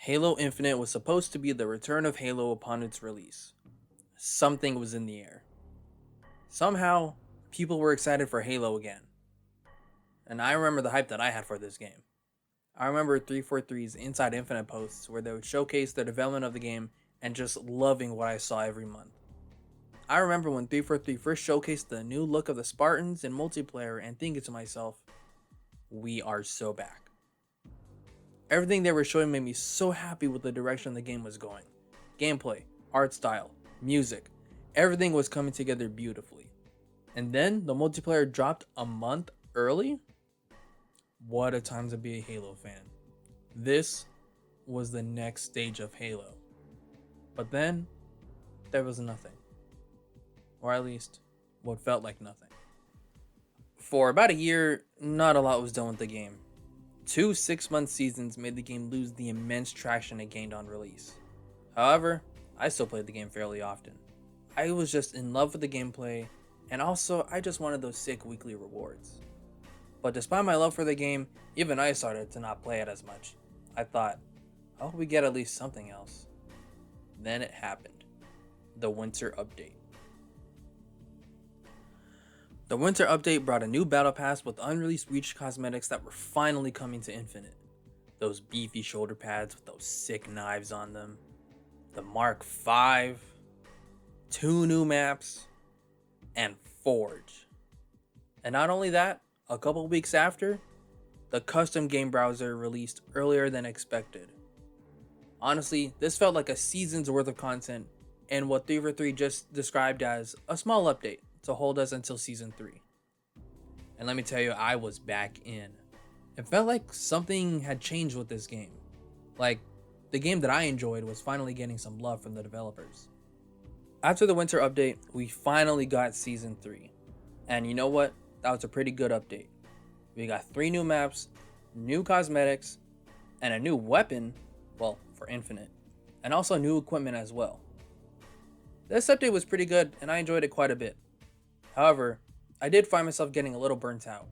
Halo Infinite was supposed to be the return of Halo upon its release. Something was in the air. Somehow, people were excited for Halo again. And I remember the hype that I had for this game. I remember 343's Inside Infinite posts where they would showcase the development of the game and just loving what I saw every month. I remember when 343 first showcased the new look of the Spartans in multiplayer and thinking to myself, we are so back. Everything they were showing made me so happy with the direction the game was going. Gameplay, art style, music, everything was coming together beautifully. And then the multiplayer dropped a month early? What a time to be a Halo fan. This was the next stage of Halo. But then, there was nothing. Or at least, what felt like nothing. For about a year, not a lot was done with the game. 2 6-month seasons made the game lose the immense traction it gained on release. However, I still played the game fairly often. I was just in love with the gameplay, and also I just wanted those sick weekly rewards. But despite my love for the game, even I started to not play it as much. I thought, I hope we get at least something else. Then it happened. The Winter Update. The Winter Update brought a new battle pass with unreleased Reach cosmetics that were finally coming to Infinite. Those beefy shoulder pads with those sick knives on them. The Mark V. 2 new maps. And Forge. And not only that, a couple weeks after, the custom game browser released earlier than expected. Honestly, this felt like a season's worth of content and what 343 just described as a small update to hold us until season 3. And let me tell you, I was back in. It felt like something had changed with this game. Like, the game that I enjoyed was finally getting some love from the developers. After the Winter Update, we finally got season 3. And you know what? That was a pretty good update. We got 3 new maps, new cosmetics, and a new weapon, well, for Infinite, and also new equipment as well. This update was pretty good, and I enjoyed it quite a bit. However, I did find myself getting a little burnt out.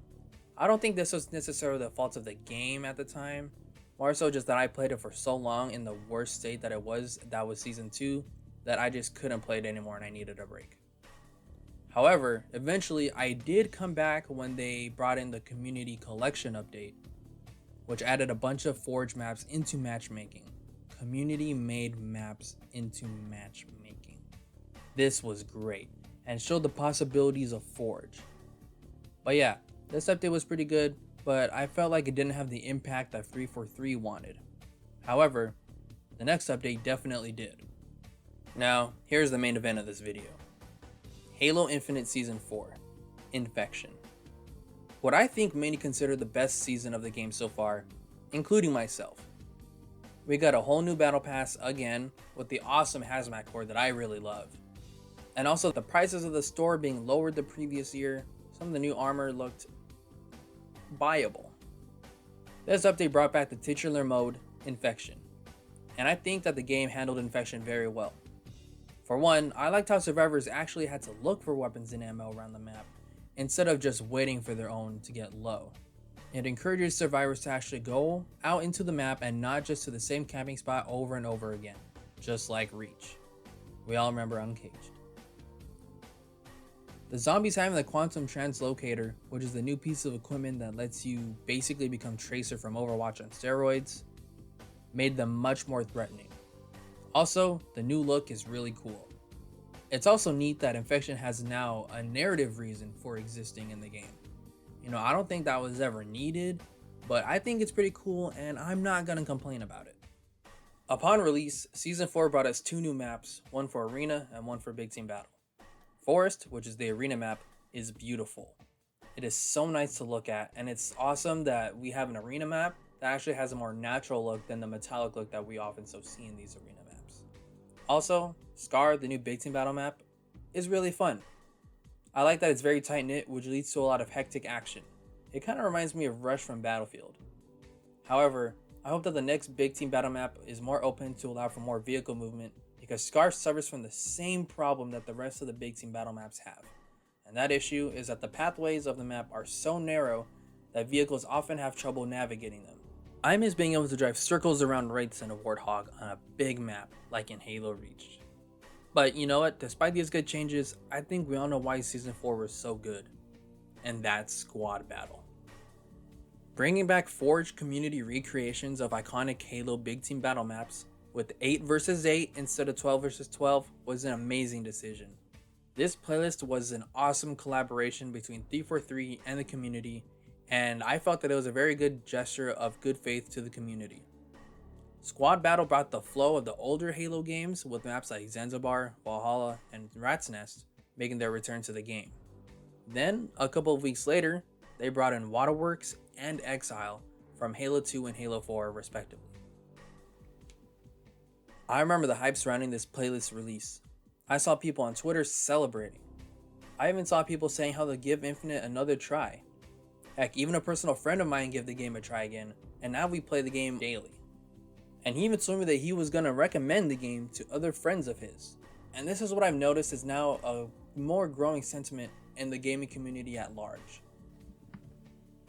I don't think this was necessarily the fault of the game at the time, more so just that I played it for so long in the worst state that that was season 2, that I just couldn't play it anymore and I needed a break. However, eventually I did come back when they brought in the Community Collection update, which added a bunch of Forge maps into matchmaking. Community made maps into matchmaking. This was great and showed the possibilities of Forge. But yeah, this update was pretty good, but I felt like it didn't have the impact that 343 wanted. However, the next update definitely did. Now, here's the main event of this video. Halo Infinite Season 4, Infection. What I think many consider the best season of the game so far, including myself. We got a whole new battle pass again with the awesome hazmat core that I really love. And also the prices of the store being lowered the previous year, some of the new armor looked buyable. This update brought back the titular mode, Infection. And I think that the game handled Infection very well. For one, I liked how survivors actually had to look for weapons and ammo around the map, instead of just waiting for their own to get low. It encourages survivors to actually go out into the map and not just to the same camping spot over and over again, just like Reach. We all remember Uncaged. The zombies having the Quantum Translocator, which is the new piece of equipment that lets you basically become Tracer from Overwatch on steroids, made them much more threatening. Also, the new look is really cool. It's also neat that Infection has now a narrative reason for existing in the game. I don't think that was ever needed, but I think it's pretty cool and I'm not gonna complain about it. Upon release, Season 4 brought us 2 new maps, one for Arena and one for Big Team Battle. Forest, which is the Arena map, is beautiful. It is so nice to look at, and it's awesome that we have an Arena map that actually has a more natural look than the metallic look that we often see in these Arena maps. Also, Scar, the new Big Team Battle map, is really fun. I like that it's very tight-knit, which leads to a lot of hectic action. It kind of reminds me of Rush from Battlefield. However, I hope that the next Big Team Battle map is more open to allow for more vehicle movement, because Scar suffers from the same problem that the rest of the Big Team Battle maps have. And that issue is that the pathways of the map are so narrow that vehicles often have trouble navigating them. I miss being able to drive circles around wraiths in a Warthog on a big map like in Halo Reach. But you know what? Despite these good changes, I think we all know why Season 4 was so good, and that's Squad Battle. Bringing back Forge community recreations of iconic Halo big team battle maps with 8 versus 8 instead of 12 versus 12 was an amazing decision. This playlist was an awesome collaboration between 343 and the community, and I felt that it was a very good gesture of good faith to the community. Squad Battle brought the flow of the older Halo games with maps like Zanzibar, Valhalla, and Rat's Nest making their return to the game. Then, a couple of weeks later, they brought in Waterworks and Exile from Halo 2 and Halo 4 respectively. I remember the hype surrounding this playlist release. I saw people on Twitter celebrating. I even saw people saying how they'll give Infinite another try. Heck, even a personal friend of mine gave the game a try again, and now we play the game daily. And he even told me that he was gonna recommend the game to other friends of his. And this is what I've noticed is now a more growing sentiment in the gaming community at large.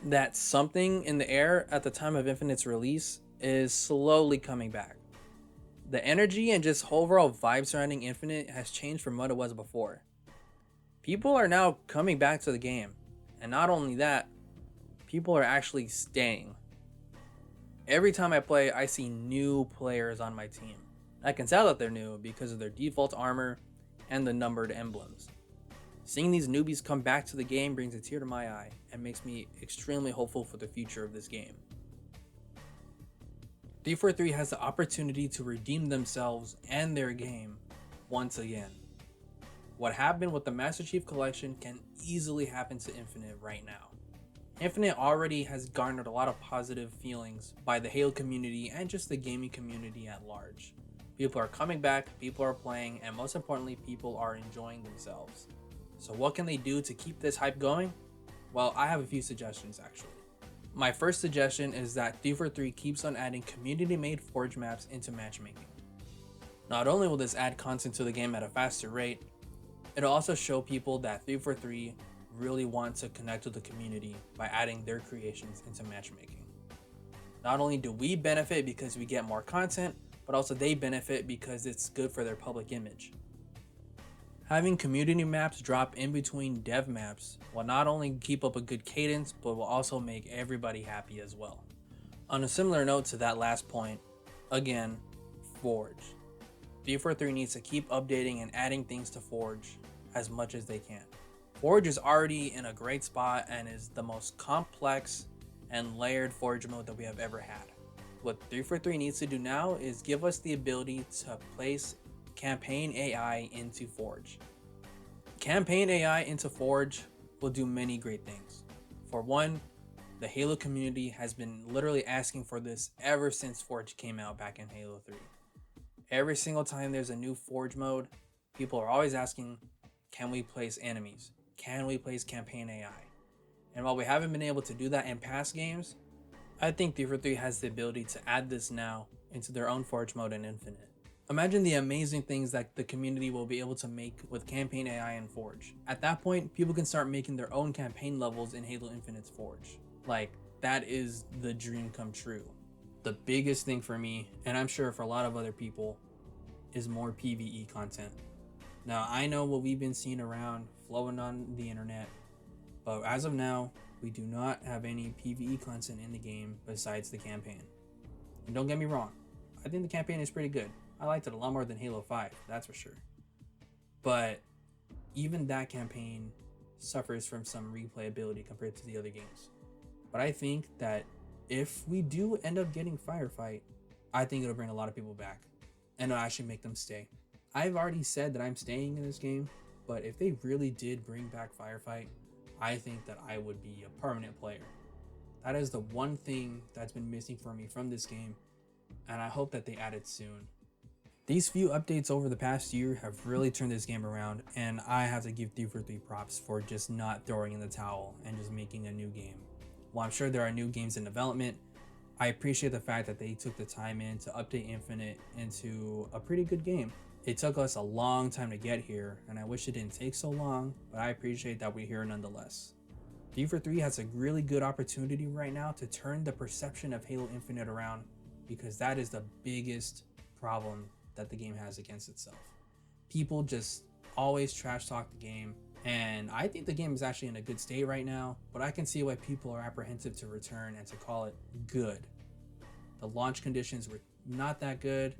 That something in the air at the time of Infinite's release is slowly coming back. The energy and just overall vibe surrounding Infinite has changed from what it was before. People are now coming back to the game, and not only that, people are actually staying. Every time I play, I see new players on my team. I can tell that they're new because of their default armor and the numbered emblems. Seeing these newbies come back to the game brings a tear to my eye and makes me extremely hopeful for the future of this game. 343 has the opportunity to redeem themselves and their game once again. What happened with the Master Chief Collection can easily happen to Infinite right now. Infinite already has garnered a lot of positive feelings by the Halo community and just the gaming community at large. People are coming back, people are playing, and most importantly, people are enjoying themselves. So what can they do to keep this hype going? Well, I have a few suggestions actually. My first suggestion is that 343 keeps on adding community-made Forge maps into matchmaking. Not only will this add content to the game at a faster rate, it'll also show people that 343 really want to connect with the community by adding their creations into matchmaking. Not only do we benefit because we get more content, but also they benefit because it's good for their public image. Having community maps drop in between dev maps will not only keep up a good cadence, but will also make everybody happy as well. On a similar note to that last point, again, Forge. 343 needs to keep updating and adding things to Forge as much as they can. Forge is already in a great spot and is the most complex and layered Forge mode that we have ever had. What 343 needs to do now is give us the ability to place Campaign AI into Forge. Campaign AI into Forge will do many great things. For one, the Halo community has been literally asking for this ever since Forge came out back in Halo 3. Every single time there's a new Forge mode, people are always asking, can we place enemies? Can we place Campaign AI? And while we haven't been able to do that in past games, I think 343 has the ability to add this now into their own Forge mode in Infinite. Imagine the amazing things that the community will be able to make with Campaign AI and Forge. At that point, people can start making their own campaign levels in Halo Infinite's Forge. Like, that is the dream come true. The biggest thing for me, and I'm sure for a lot of other people, is more PvE content. Now, I know what we've been seeing around flowing on the internet, but as of now, we do not have any PvE content in the game besides the campaign. And don't get me wrong, I think the campaign is pretty good. I liked it a lot more than Halo 5, that's for sure. But even that campaign suffers from some replayability compared to the other games. But I think that if we do end up getting Firefight, I think it'll bring a lot of people back and it'll actually make them stay. I've already said that I'm staying in this game, but if they really did bring back Firefight, I think that I would be a permanent player. That is the one thing that's been missing for me from this game, and I hope that they add it soon. These few updates over the past year have really turned this game around, and I have to give 343 props for just not throwing in the towel and just making a new game. While I'm sure there are new games in development, I appreciate the fact that they took the time in to update Infinite into a pretty good game. It took us a long time to get here, and I wish it didn't take so long, but I appreciate that we're here nonetheless. FIFA 3 has a really good opportunity right now to turn the perception of Halo Infinite around, because that is the biggest problem that the game has against itself. People just always trash talk the game, and I think the game is actually in a good state right now, but I can see why people are apprehensive to return and to call it good. The launch conditions were not that good,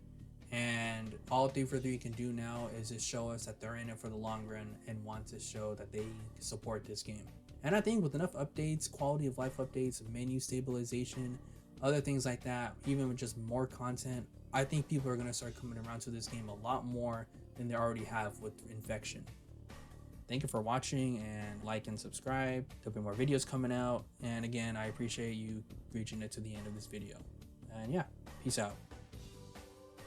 and all FIFA 3 can do now is just show us that they're in it for the long run and want to show that they support this game. And I think with enough updates, quality of life updates, menu stabilization, other things like that, even with just more content, I think people are going to start coming around to this game a lot more than they already have with Infection. Thank you for watching, and like and subscribe. There'll be more videos coming out. And again, I appreciate you reaching it to the end of this video. And yeah, peace out.